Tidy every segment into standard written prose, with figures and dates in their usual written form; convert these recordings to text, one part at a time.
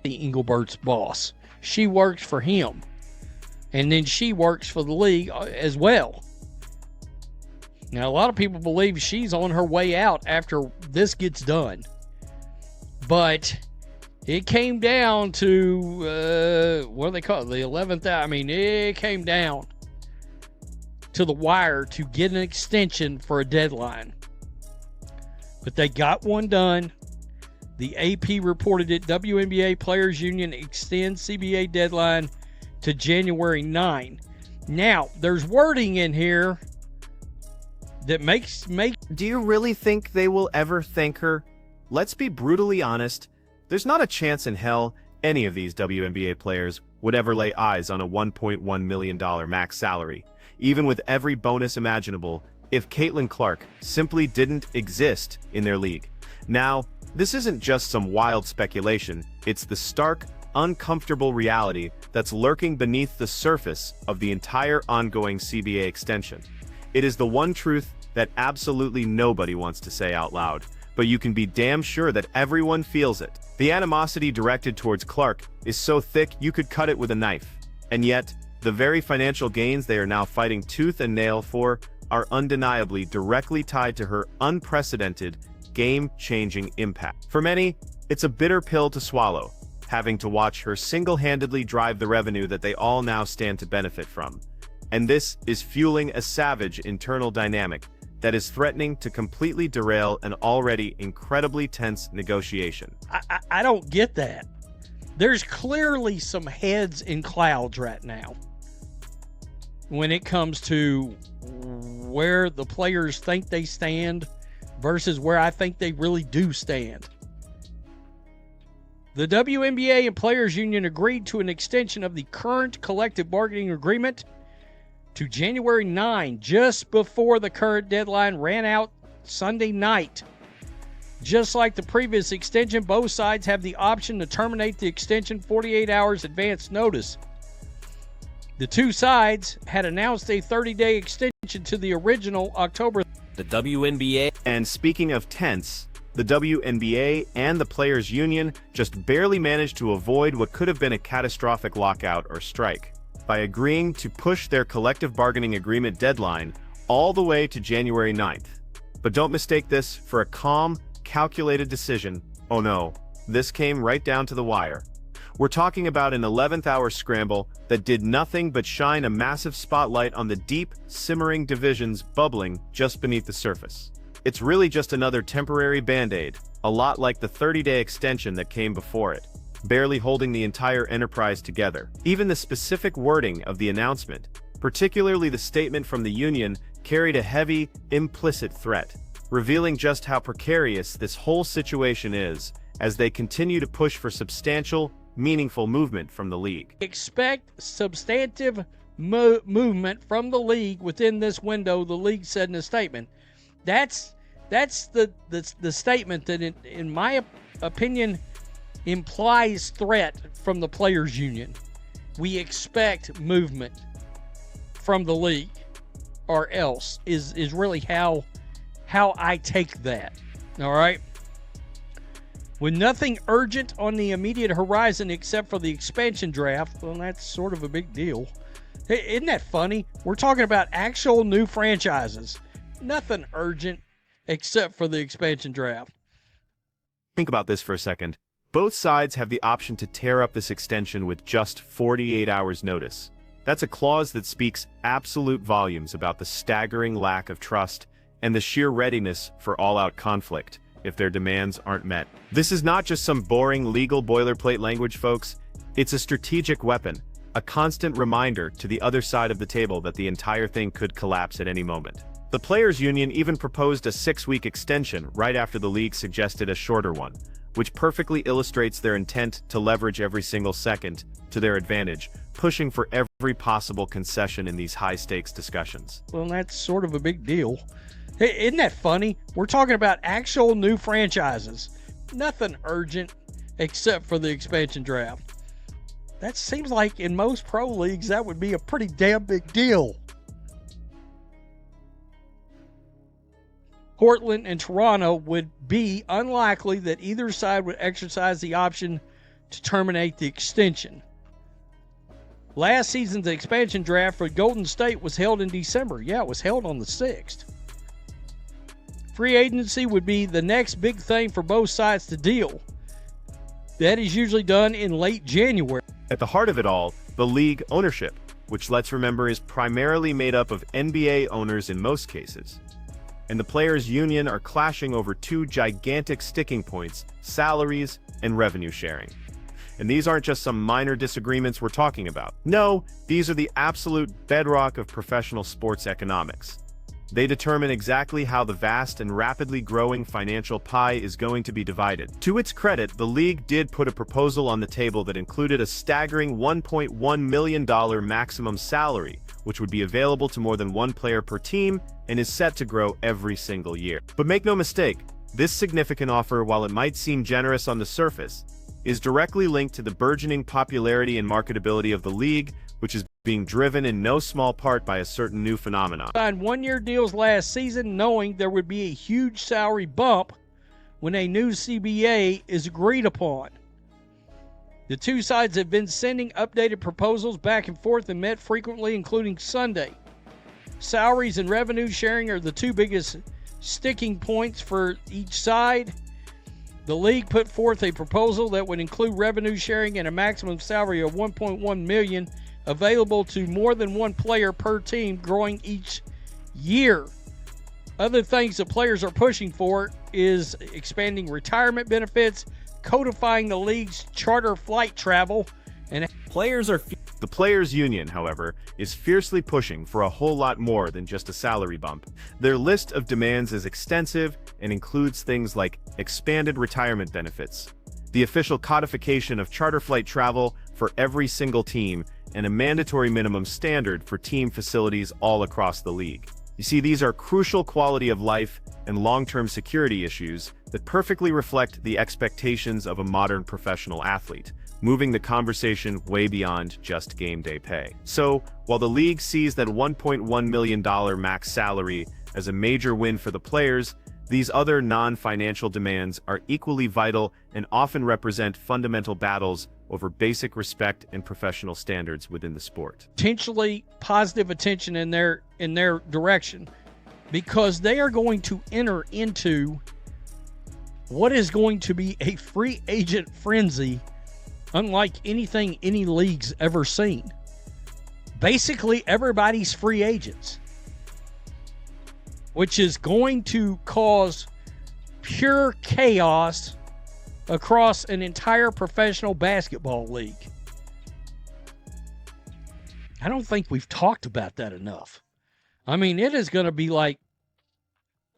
Engelbert's boss. She works for him. And then she works for the league as well. Now, a lot of people believe she's on her way out after this gets done. But it came down to, what do they call it? The 11th hour. I mean, it came down to the wire to get an extension for a deadline. But they got one done. The AP reported it. WNBA Players Union extends CBA deadline to January 9. Now, there's wording in here that makes. Do you really think they will ever thank her? Let's be brutally honest. There's not a chance in hell any of these WNBA players would ever lay eyes on a $1.1 million max salary, even with every bonus imaginable, if Caitlin Clark simply didn't exist in their league. Now, this isn't just some wild speculation, it's the stark, uncomfortable reality that's lurking beneath the surface of the entire ongoing CBA extension. It is the one truth that absolutely nobody wants to say out loud, but you can be damn sure that everyone feels it. The animosity directed towards Clark is so thick you could cut it with a knife. And yet, the very financial gains they are now fighting tooth and nail for are undeniably directly tied to her unprecedented, game-changing impact. For many, it's a bitter pill to swallow, having to watch her single-handedly drive the revenue that they all now stand to benefit from. And this is fueling a savage internal dynamic that is threatening to completely derail an already incredibly tense negotiation. I don't get that. There's clearly some heads in clouds right now when it comes to where the players think they stand versus where I think they really do stand. The WNBA and Players Union agreed to an extension of the current collective bargaining agreement to January 9, just before the current deadline ran out Sunday night. Just like the previous extension, both sides have the option to terminate the extension 48 hours advance notice. The two sides had announced a 30-day extension to the original October. The WNBA. And speaking of tense, the WNBA and the Players Union just barely managed to avoid what could have been a catastrophic lockout or strike by agreeing to push their collective bargaining agreement deadline all the way to January 9th. But don't mistake this for a calm, calculated decision. Oh no, this came right down to the wire. We're talking about an 11th hour scramble that did nothing but shine a massive spotlight on the deep, simmering divisions bubbling just beneath the surface. It's really just another temporary band-aid, a lot like the 30-day extension that came before it, barely holding the entire enterprise together. Even the specific wording of the announcement, particularly the statement from the union, carried a heavy, implicit threat, revealing just how precarious this whole situation is as they continue to push for substantial, meaningful movement from the league. Expect substantive movement from the league within this window, the league said in a statement. That's the statement that, in my opinion, implies threat from the Players Union. We expect movement from the league, or else is really how I take that. All right. With nothing urgent on the immediate horizon except for the expansion draft, well, that's sort of a big deal. Isn't that funny? We're talking about actual new franchises. Nothing urgent except for the expansion draft. Think about this for a second. Both sides have the option to tear up this extension with just 48 hours notice. That's a clause that speaks absolute volumes about the staggering lack of trust and the sheer readiness for all-out conflict if their demands aren't met. This is not just some boring legal boilerplate language, folks. It's a strategic weapon, a constant reminder to the other side of the table that the entire thing could collapse at any moment. The Players Union even proposed a 6-week extension right after the league suggested a shorter one, which perfectly illustrates their intent to leverage every single second to their advantage, pushing for every possible concession in these high-stakes discussions. Well, that's sort of a big deal. Isn't that funny? We're talking about actual new franchises. Nothing urgent except for the expansion draft. That seems like in most pro leagues that would be a pretty damn big deal. Portland and Toronto would be unlikely that either side would exercise the option to terminate the extension. Last season's expansion draft for Golden State was held in December. Yeah, it was held on the 6th. Free agency would be the next big thing for both sides to deal. That is usually done in late January. At the heart of it all, the league ownership, which, let's remember, is primarily made up of NBA owners in most cases. And the players' union are clashing over two gigantic sticking points: salaries and revenue sharing. And these aren't just some minor disagreements we're talking about. No, these are the absolute bedrock of professional sports economics. They determine exactly how the vast and rapidly growing financial pie is going to be divided. To its credit, the league did put a proposal on the table that included a staggering $1.1 million maximum salary, which would be available to more than one player per team and is set to grow every single year. But make no mistake, this significant offer, while it might seem generous on the surface, is directly linked to the burgeoning popularity and marketability of the league, which is being driven in no small part by a certain new phenomenon. Signed one-year deals last season knowing there would be a huge salary bump when a new CBA is agreed upon. The two sides have been sending updated proposals back and forth and met frequently, including Sunday. Salaries and revenue sharing are the two biggest sticking points for each side. The league put forth a proposal that would include revenue sharing and a maximum salary of $1.1 million available to more than one player per team, growing each year. Other things the players are pushing for is expanding retirement benefits, codifying the league's charter flight travel, and the players' union, however, is fiercely pushing for a whole lot more than just a salary bump. Their list of demands is extensive and includes things like expanded retirement benefits, the official codification of charter flight travel for every single team, and a mandatory minimum standard for team facilities all across the league. You see, these are crucial quality of life and long-term security issues that perfectly reflect the expectations of a modern professional athlete, moving the conversation way beyond just game day pay. So, while the league sees that $1.1 million max salary as a major win for the players, these other non-financial demands are equally vital and often represent fundamental battles over basic respect and professional standards within the sport. Potentially positive attention in their direction, because they are going to enter into what is going to be a free agent frenzy unlike anything any league's ever seen. Basically, everybody's free agents, which is going to cause pure chaos across an entire professional basketball league. I don't think we've talked about that enough. I mean, it is going to be like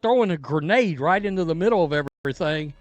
throwing a grenade right into the middle of everything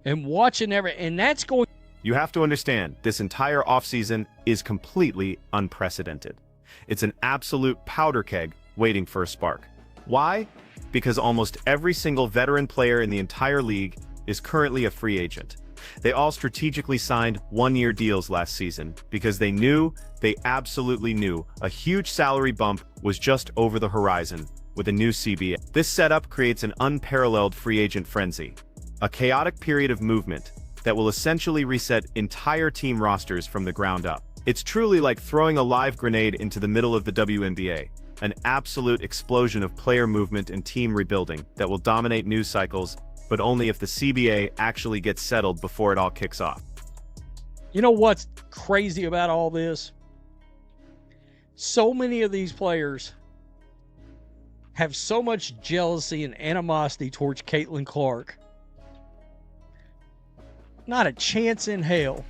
and watching and that's going. You have to understand, this entire offseason is completely unprecedented. It's an absolute powder keg waiting for a spark. Why? Because almost every single veteran player in the entire league is currently a free agent. They all strategically signed one-year deals last season because they absolutely knew a huge salary bump was just over the horizon with a new CBA. This setup creates an unparalleled free agent frenzy, a chaotic period of movement that will essentially reset entire team rosters from the ground up. It's truly like throwing a live grenade into the middle of the WNBA, an absolute explosion of player movement and team rebuilding that will dominate news cycles, but only if the CBA actually gets settled before it all kicks off. You know what's crazy about all this? So many of these players have so much jealousy and animosity towards Caitlin Clark. Not a chance in hell.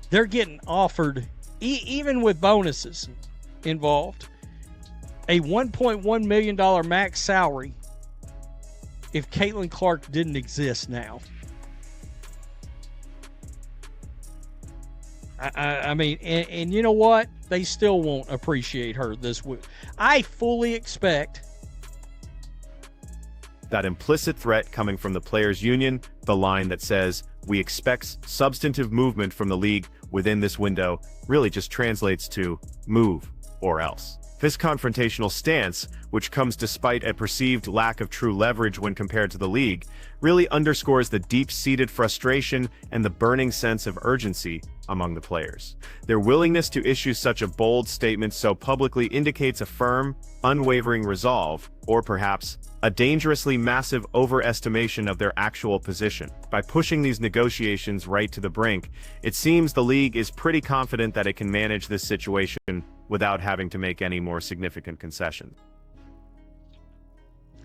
They're getting offered, even with bonuses involved, a $1.1 million max salary if Caitlin Clark didn't exist now. I mean, and you know what? They still won't appreciate her this week. I fully expect that implicit threat coming from the players' union, the line that says, "We expect substantive movement from the league within this window," really just translates to move. or else. This confrontational stance, which comes despite a perceived lack of true leverage when compared to the league, really underscores the deep-seated frustration and the burning sense of urgency among the players. Their willingness to issue such a bold statement so publicly indicates a firm, unwavering resolve, or perhaps a dangerously massive overestimation of their actual position. By pushing these negotiations right to the brink, it seems the league is pretty confident that it can manage this situation without having to make any more significant concessions.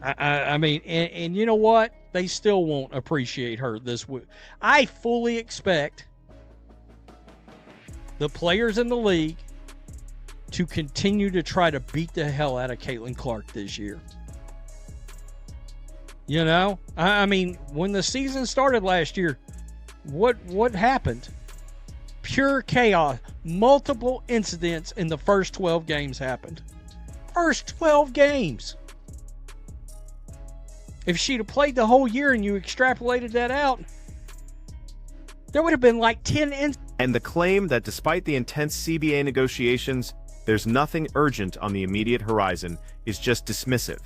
I mean, and you know what? They still won't appreciate her this week. I fully expect the players in the league to continue to try to beat the hell out of Caitlin Clark this year. You know, I mean, when the season started last year, what happened? Pure chaos. Multiple incidents in the first 12 games happened. First 12 games. If she'd have played the whole year and you extrapolated that out, there would have been like 10 incidents. And the claim that despite the intense CBA negotiations, there's nothing urgent on the immediate horizon is just dismissive,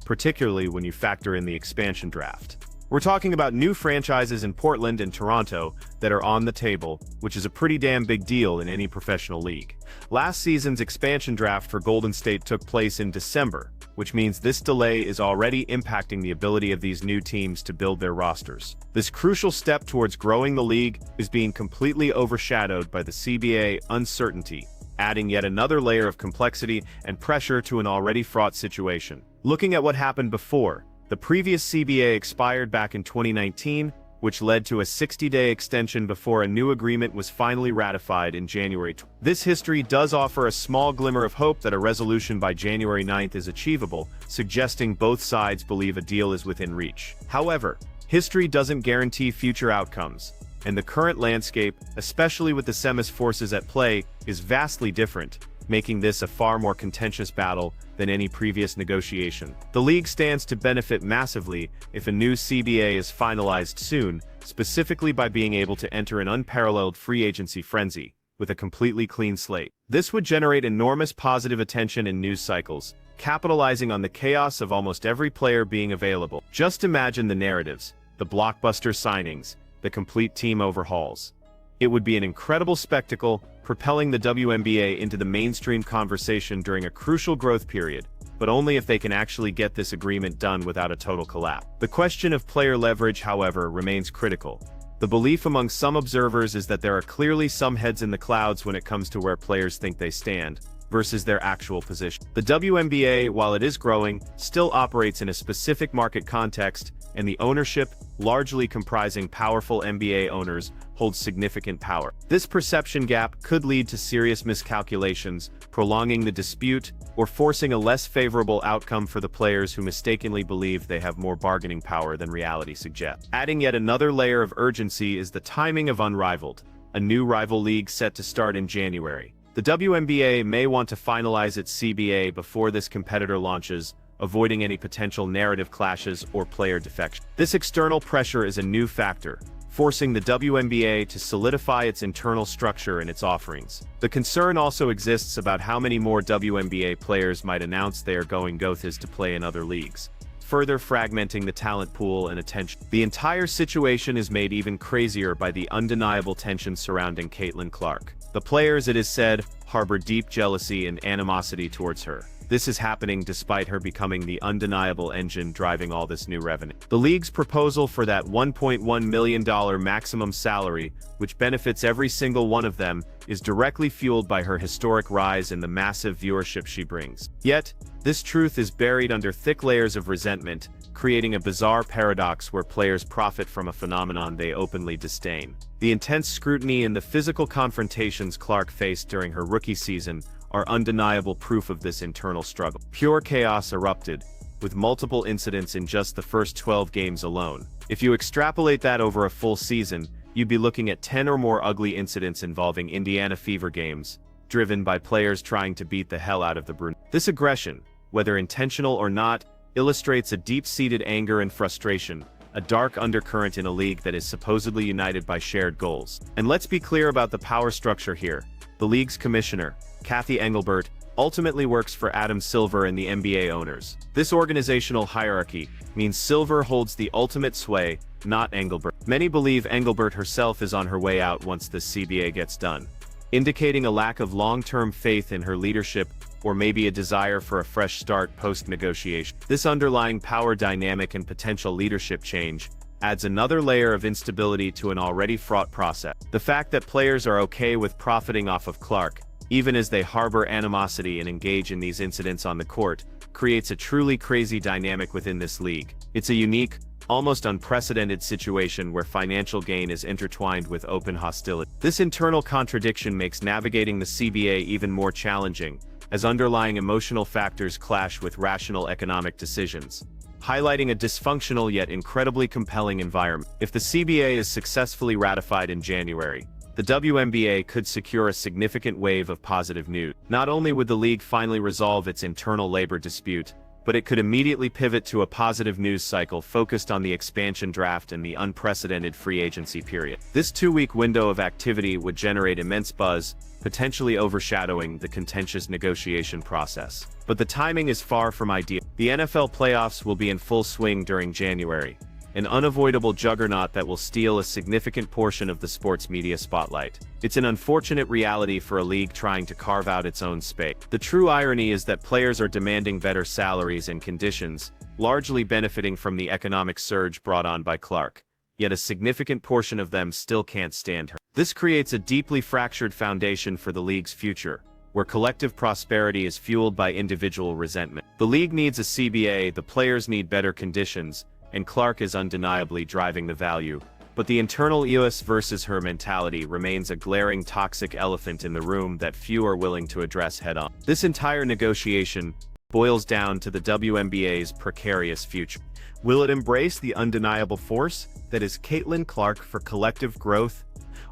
particularly when you factor in the expansion draft. We're talking about new franchises in Portland and Toronto that are on the table, which is a pretty damn big deal in any professional league. Last season's expansion draft for Golden State took place in December, which means this delay is already impacting the ability of these new teams to build their rosters. This crucial step towards growing the league is being completely overshadowed by the CBA uncertainty, adding yet another layer of complexity and pressure to an already fraught situation. Looking at what happened before, the previous CBA expired back in 2019, which led to a 60-day extension before a new agreement was finally ratified in January. This history does offer a small glimmer of hope that a resolution by January 9th is achievable, suggesting both sides believe a deal is within reach. However, history doesn't guarantee future outcomes, and the current landscape, especially with the semis forces at play, is vastly different, making this a far more contentious battle than any previous negotiation. The league stands to benefit massively if a new CBA is finalized soon, specifically by being able to enter an unparalleled free agency frenzy with a completely clean slate. This would generate enormous positive attention in news cycles, capitalizing on the chaos of almost every player being available. Just imagine the narratives, the blockbuster signings, the complete team overhauls. It would be an incredible spectacle, propelling the WNBA into the mainstream conversation during a crucial growth period, but only if they can actually get this agreement done without a total collapse. The question of player leverage, however, remains critical. The belief among some observers is that there are clearly some heads in the clouds when it comes to where players think they stand, versus their actual position. The WNBA, while it is growing, still operates in a specific market context, and the ownership, largely comprising powerful NBA owners, holds significant power. This perception gap could lead to serious miscalculations, prolonging the dispute, or forcing a less favorable outcome for the players who mistakenly believe they have more bargaining power than reality suggests. Adding yet another layer of urgency is the timing of Unrivaled, a new rival league set to start in January. The WNBA may want to finalize its CBA before this competitor launches, avoiding any potential narrative clashes or player defection. This external pressure is a new factor, forcing the WNBA to solidify its internal structure and its offerings. The concern also exists about how many more WNBA players might announce they are going Gothas to play in other leagues, further fragmenting the talent pool and attention. The entire situation is made even crazier by the undeniable tension surrounding Caitlin Clark. The players, it is said, harbor deep jealousy and animosity towards her. This is happening despite her becoming the undeniable engine driving all this new revenue. The league's proposal for that $1.1 million maximum salary, which benefits every single one of them, is directly fueled by her historic rise and the massive viewership she brings. Yet, this truth is buried under thick layers of resentment, creating a bizarre paradox where players profit from a phenomenon they openly disdain. The intense scrutiny and the physical confrontations Clark faced during her rookie season are undeniable proof of this internal struggle. Pure chaos erupted, with multiple incidents in just the first 12 games alone. If you extrapolate that over a full season, you'd be looking at 10 or more ugly incidents involving Indiana Fever games, driven by players trying to beat the hell out of the Brunette. This aggression, whether intentional or not, illustrates a deep-seated anger and frustration, a dark undercurrent in a league that is supposedly united by shared goals. And let's be clear about the power structure here. The league's commissioner, Kathy Engelbert, ultimately works for Adam Silver and the NBA owners. This organizational hierarchy means Silver holds the ultimate sway, not Engelbert. Many believe Engelbert herself is on her way out once the CBA gets done, indicating a lack of long-term faith in her leadership or maybe a desire for a fresh start post-negotiation. This underlying power dynamic and potential leadership change adds another layer of instability to an already fraught process. The fact that players are okay with profiting off of Clark, even as they harbor animosity and engage in these incidents on the court, creates a truly crazy dynamic within this league. It's a unique, almost unprecedented situation where financial gain is intertwined with open hostility. This internal contradiction makes navigating the CBA even more challenging, as underlying emotional factors clash with rational economic decisions, highlighting a dysfunctional yet incredibly compelling environment. If the CBA is successfully ratified in January, the WNBA could secure a significant wave of positive news. Not only would the league finally resolve its internal labor dispute, but it could immediately pivot to a positive news cycle focused on the expansion draft and the unprecedented free agency period. This 2-week window of activity would generate immense buzz, potentially overshadowing the contentious negotiation process. But the timing is far from ideal. The NFL playoffs will be in full swing during January, an unavoidable juggernaut that will steal a significant portion of the sports media spotlight. It's an unfortunate reality for a league trying to carve out its own space. The true irony is that players are demanding better salaries and conditions, largely benefiting from the economic surge brought on by Clark, yet a significant portion of them still can't stand her. This creates a deeply fractured foundation for the league's future, where collective prosperity is fueled by individual resentment. The league needs a CBA, the players need better conditions, and Clark is undeniably driving the value. But the internal us versus her mentality remains a glaring toxic elephant in the room that few are willing to address head-on. This entire negotiation boils down to the WNBA's precarious future. Will it embrace the undeniable force that is Caitlin Clark for collective growth,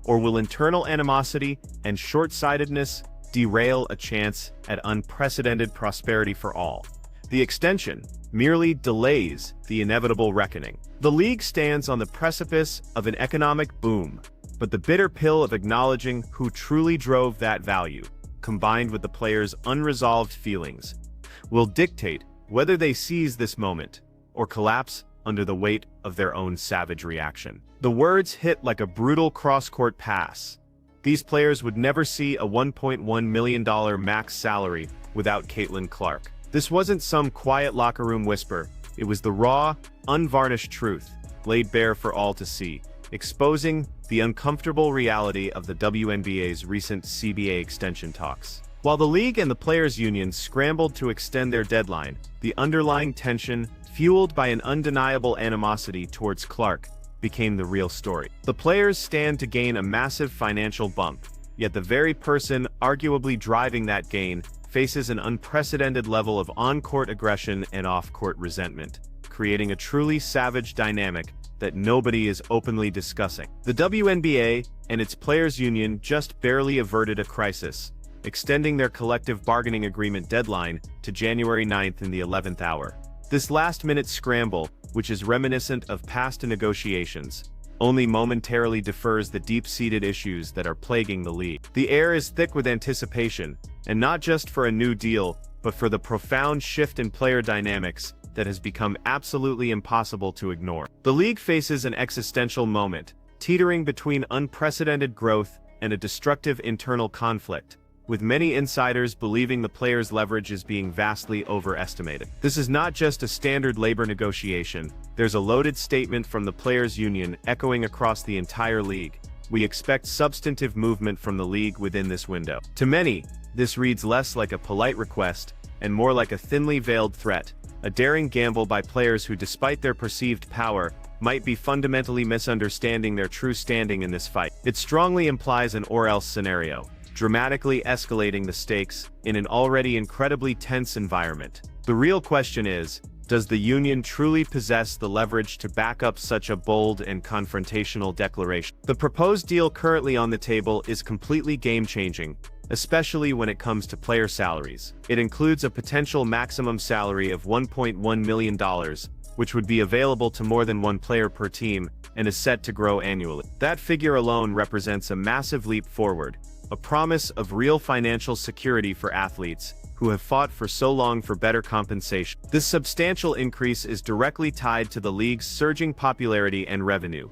or will internal animosity and short-sightedness derail a chance at unprecedented prosperity for all? The extension merely delays the inevitable reckoning. The league stands on the precipice of an economic boom, but the bitter pill of acknowledging who truly drove that value, combined with the players' unresolved feelings, will dictate whether they seize this moment or collapse under the weight of their own savage reaction. The words hit like a brutal cross-court pass. These players would never see a $1.1 million max salary without Caitlin Clark. This wasn't some quiet locker room whisper. It was the raw, unvarnished truth, laid bare for all to see, exposing the uncomfortable reality of the WNBA's recent CBA extension talks. While the league and the players' union scrambled to extend their deadline, the underlying tension, fueled by an undeniable animosity towards Clark, became the real story. The players stand to gain a massive financial bump, yet the very person arguably driving that gain faces an unprecedented level of on-court aggression and off-court resentment, creating a truly savage dynamic that nobody is openly discussing. The WNBA and its players' union just barely averted a crisis, extending their collective bargaining agreement deadline to January 9th in the 11th hour. This last-minute scramble, which is reminiscent of past negotiations, only momentarily defers the deep-seated issues that are plaguing the league. The air is thick with anticipation, and not just for a new deal, but for the profound shift in player dynamics that has become absolutely impossible to ignore. The league faces an existential moment, teetering between unprecedented growth and a destructive internal conflict, with many insiders believing the players' leverage is being vastly overestimated. This is not just a standard labor negotiation. There's a loaded statement from the players' union echoing across the entire league. We expect substantive movement from the league within this window. To many, this reads less like a polite request and more like a thinly veiled threat, a daring gamble by players who, despite their perceived power, might be fundamentally misunderstanding their true standing in this fight. It strongly implies an or-else scenario, dramatically escalating the stakes in an already incredibly tense environment. The real question is, does the union truly possess the leverage to back up such a bold and confrontational declaration? The proposed deal currently on the table is completely game-changing, especially when it comes to player salaries. It includes a potential maximum salary of $1.1 million, which would be available to more than one player per team and is set to grow annually. That figure alone represents a massive leap forward, a promise of real financial security for athletes who have fought for so long for better compensation. This substantial increase is directly tied to the league's surging popularity and revenue,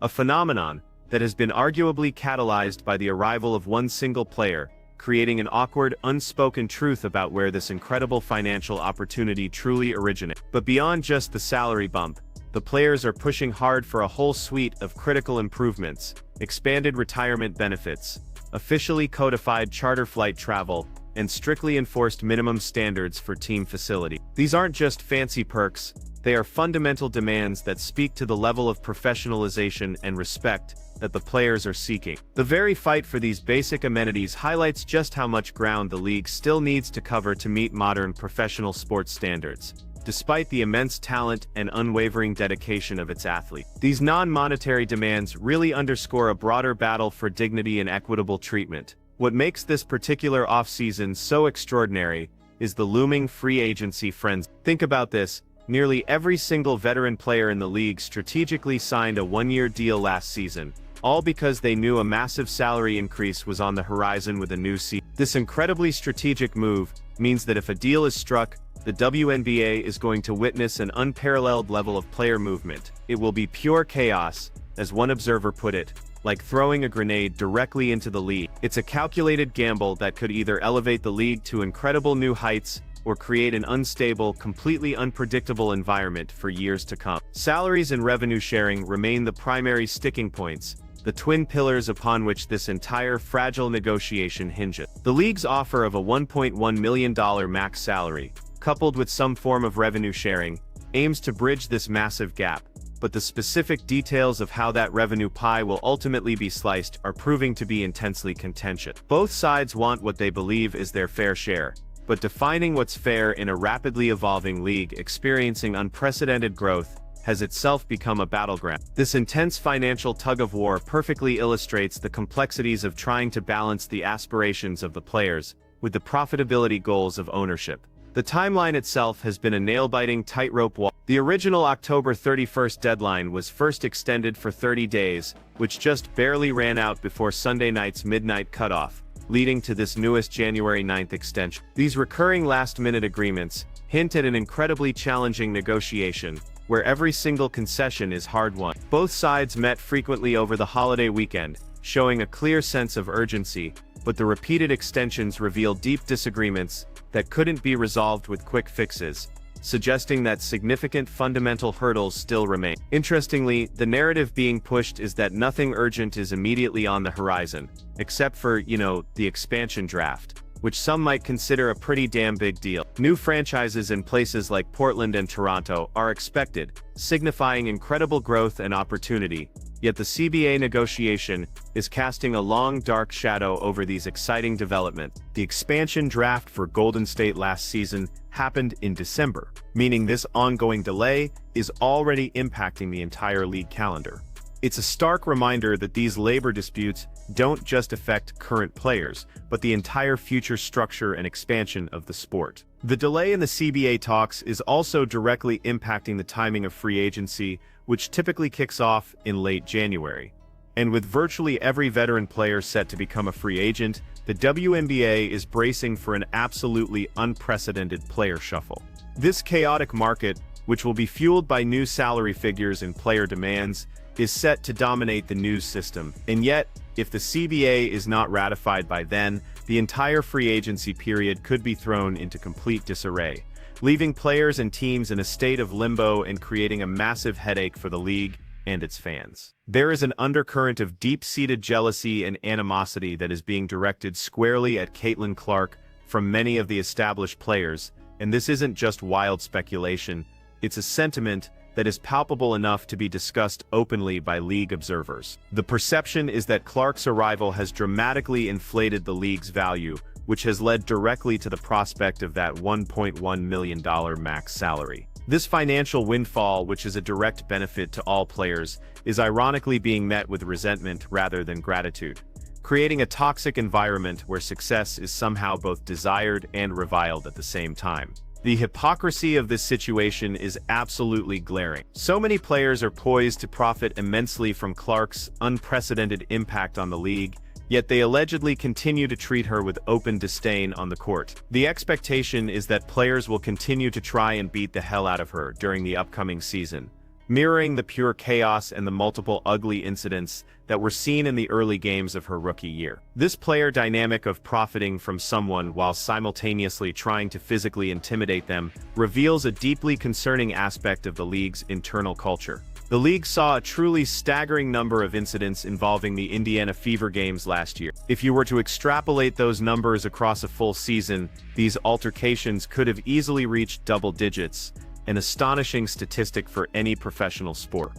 a phenomenon that has been arguably catalyzed by the arrival of one single player, creating an awkward, unspoken truth about where this incredible financial opportunity truly originates. But beyond just the salary bump, the players are pushing hard for a whole suite of critical improvements: expanded retirement benefits, officially codified charter flight travel, and strictly enforced minimum standards for team facility. These aren't just fancy perks, they are fundamental demands that speak to the level of professionalization and respect that the players are seeking. The very fight for these basic amenities highlights just how much ground the league still needs to cover to meet modern professional sports standards, despite the immense talent and unwavering dedication of its athletes. These non-monetary demands really underscore a broader battle for dignity and equitable treatment. What makes this particular offseason so extraordinary is the looming free agency frenzy. Think about this. Nearly every single veteran player in the league strategically signed a one-year deal last season, all because they knew a massive salary increase was on the horizon with a new season. This incredibly strategic move means that if a deal is struck, the WNBA is going to witness an unparalleled level of player movement. It will be pure chaos, as one observer put it, like throwing a grenade directly into the league. It's a calculated gamble that could either elevate the league to incredible new heights or create an unstable, completely unpredictable environment for years to come. Salaries and revenue sharing remain the primary sticking points, the twin pillars upon which this entire fragile negotiation hinges. The league's offer of a $1.1 million max salary, coupled with some form of revenue sharing, aims to bridge this massive gap, but the specific details of how that revenue pie will ultimately be sliced are proving to be intensely contentious. Both sides want what they believe is their fair share, but defining what's fair in a rapidly evolving league experiencing unprecedented growth has itself become a battleground. This intense financial tug-of-war perfectly illustrates the complexities of trying to balance the aspirations of the players with the profitability goals of ownership. The timeline itself has been a nail-biting tightrope walk. The original October 31st deadline was first extended for 30 days, which just barely ran out before Sunday night's midnight cutoff, leading to this newest January 9th extension. These recurring last-minute agreements hint at an incredibly challenging negotiation, where every single concession is hard-won. Both sides met frequently over the holiday weekend, showing a clear sense of urgency, but the repeated extensions revealed deep disagreements that couldn't be resolved with quick fixes, suggesting that significant fundamental hurdles still remain. Interestingly, the narrative being pushed is that nothing urgent is immediately on the horizon, except for, the expansion draft, which some might consider a pretty damn big deal. New franchises in places like Portland and Toronto are expected, signifying incredible growth and opportunity, yet the CBA negotiation is casting a long dark shadow over these exciting developments. The expansion draft for Golden State last season happened in December, meaning this ongoing delay is already impacting the entire league calendar. It's a stark reminder that these labor disputes don't just affect current players, but the entire future structure and expansion of the sport. The delay in the CBA talks is also directly impacting the timing of free agency, which typically kicks off in late January. And with virtually every veteran player set to become a free agent, the WNBA is bracing for an absolutely unprecedented player shuffle. This chaotic market, which will be fueled by new salary figures and player demands, is set to dominate the news system. And yet, if the CBA is not ratified by then, the entire free agency period could be thrown into complete disarray, leaving players and teams in a state of limbo and creating a massive headache for the league and its fans. There is an undercurrent of deep-seated jealousy and animosity that is being directed squarely at Caitlin Clark from many of the established players, and this isn't just wild speculation, it's a sentiment that is palpable enough to be discussed openly by league observers. The perception is that Clark's arrival has dramatically inflated the league's value, which has led directly to the prospect of that $1.1 million max salary. This financial windfall, which is a direct benefit to all players, is ironically being met with resentment rather than gratitude, creating a toxic environment where success is somehow both desired and reviled at the same time. The hypocrisy of this situation is absolutely glaring. So many players are poised to profit immensely from Clark's unprecedented impact on the league, yet they allegedly continue to treat her with open disdain on the court. The expectation is that players will continue to try and beat the hell out of her during the upcoming season, mirroring the pure chaos and the multiple ugly incidents that were seen in the early games of her rookie year. This player dynamic of profiting from someone while simultaneously trying to physically intimidate them reveals a deeply concerning aspect of the league's internal culture. The league saw a truly staggering number of incidents involving the Indiana Fever games last year. If you were to extrapolate those numbers across a full season, these altercations could have easily reached double digits, an astonishing statistic for any professional sport.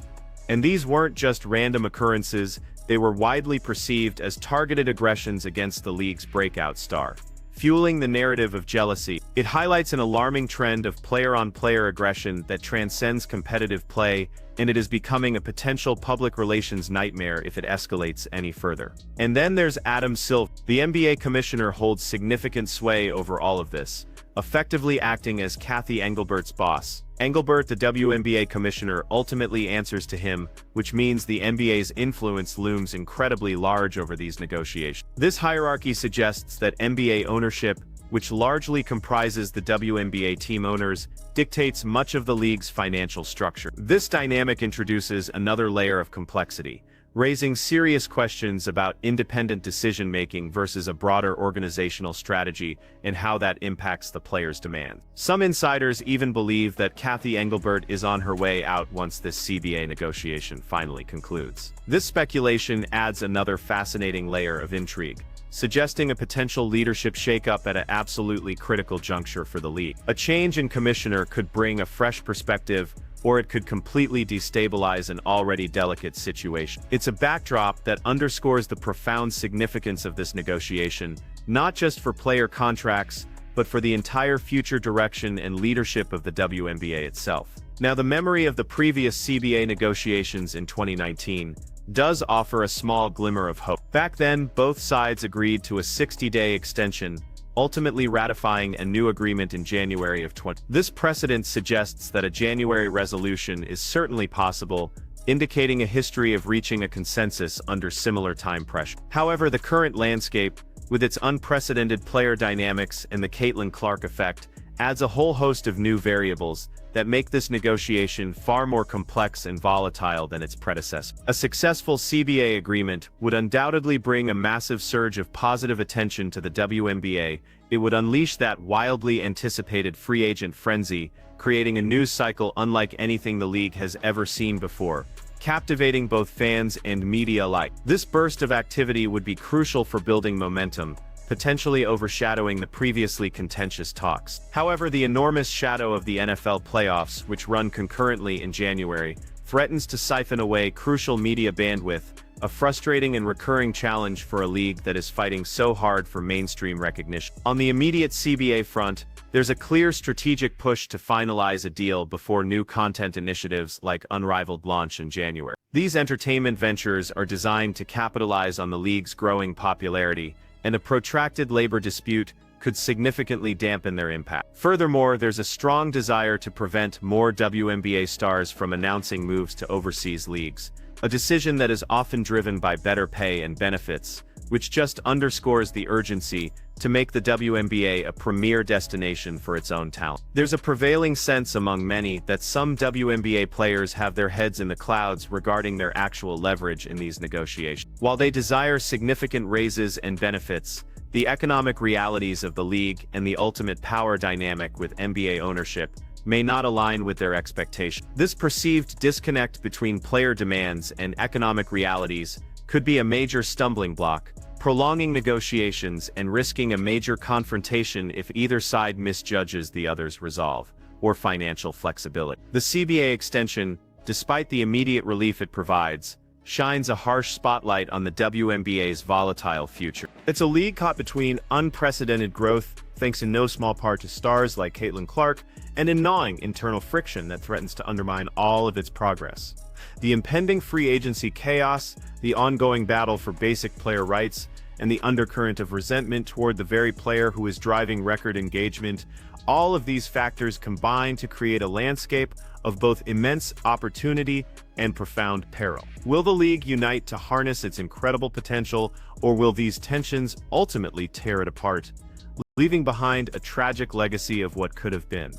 And these weren't just random occurrences, they were widely perceived as targeted aggressions against the league's breakout star. Fueling the narrative of jealousy, it highlights an alarming trend of player-on-player aggression that transcends competitive play, and it is becoming a potential public relations nightmare if it escalates any further. And then there's Adam Silver. The NBA commissioner holds significant sway over all of this, effectively acting as Kathy Engelbert's boss. Engelbert, the WNBA commissioner, ultimately answers to him, which means the NBA's influence looms incredibly large over these negotiations. This hierarchy suggests that NBA ownership, which largely comprises the WNBA team owners, dictates much of the league's financial structure. This dynamic introduces another layer of complexity, raising serious questions about independent decision-making versus a broader organizational strategy and how that impacts the players' demand. Some insiders even believe that Kathy Engelbert is on her way out once this CBA negotiation finally concludes. This speculation adds another fascinating layer of intrigue, suggesting a potential leadership shakeup at an absolutely critical juncture for the league. A change in commissioner could bring a fresh perspective, or it could completely destabilize an already delicate situation. It's a backdrop that underscores the profound significance of this negotiation, not just for player contracts, but for the entire future direction and leadership of the WNBA itself. Now, the memory of the previous CBA negotiations in 2019 does offer a small glimmer of hope. Back then, both sides agreed to a 60-day extension, ultimately ratifying a new agreement in January of 2020. This precedent suggests that a January resolution is certainly possible, indicating a history of reaching a consensus under similar time pressure. However, the current landscape, with its unprecedented player dynamics and the Caitlin Clark effect, adds a whole host of new variables that make this negotiation far more complex and volatile than its predecessor. A successful CBA agreement would undoubtedly bring a massive surge of positive attention to the WNBA. It would unleash that wildly anticipated free agent frenzy, creating a news cycle unlike anything the league has ever seen before, captivating both fans and media alike. This burst of activity would be crucial for building momentum, potentially overshadowing the previously contentious talks. However, the enormous shadow of the NFL playoffs, which run concurrently in January, threatens to siphon away crucial media bandwidth, a frustrating and recurring challenge for a league that is fighting so hard for mainstream recognition. On the immediate CBA front, there's a clear strategic push to finalize a deal before new content initiatives like Unrivaled launch in January. These entertainment ventures are designed to capitalize on the league's growing popularity, and a protracted labor dispute could significantly dampen their impact. Furthermore, there's a strong desire to prevent more WNBA stars from announcing moves to overseas leagues, a decision that is often driven by better pay and benefits, which just underscores the urgency to make the WNBA a premier destination for its own talent. There's a prevailing sense among many that some WNBA players have their heads in the clouds regarding their actual leverage in these negotiations. While they desire significant raises and benefits, the economic realities of the league and the ultimate power dynamic with NBA ownership may not align with their expectations. This perceived disconnect between player demands and economic realities could be a major stumbling block, prolonging negotiations and risking a major confrontation if either side misjudges the other's resolve or financial flexibility. The CBA extension, despite the immediate relief it provides, shines a harsh spotlight on the WNBA's volatile future. It's a league caught between unprecedented growth, thanks in no small part to stars like Caitlin Clark, and a gnawing internal friction that threatens to undermine all of its progress. The impending free agency chaos, the ongoing battle for basic player rights, and the undercurrent of resentment toward the very player who is driving record engagement All of these factors combine to create a landscape of both immense opportunity and profound peril. Will the league unite to harness its incredible potential, or will these tensions ultimately tear it apart, leaving behind a tragic legacy of what could have been?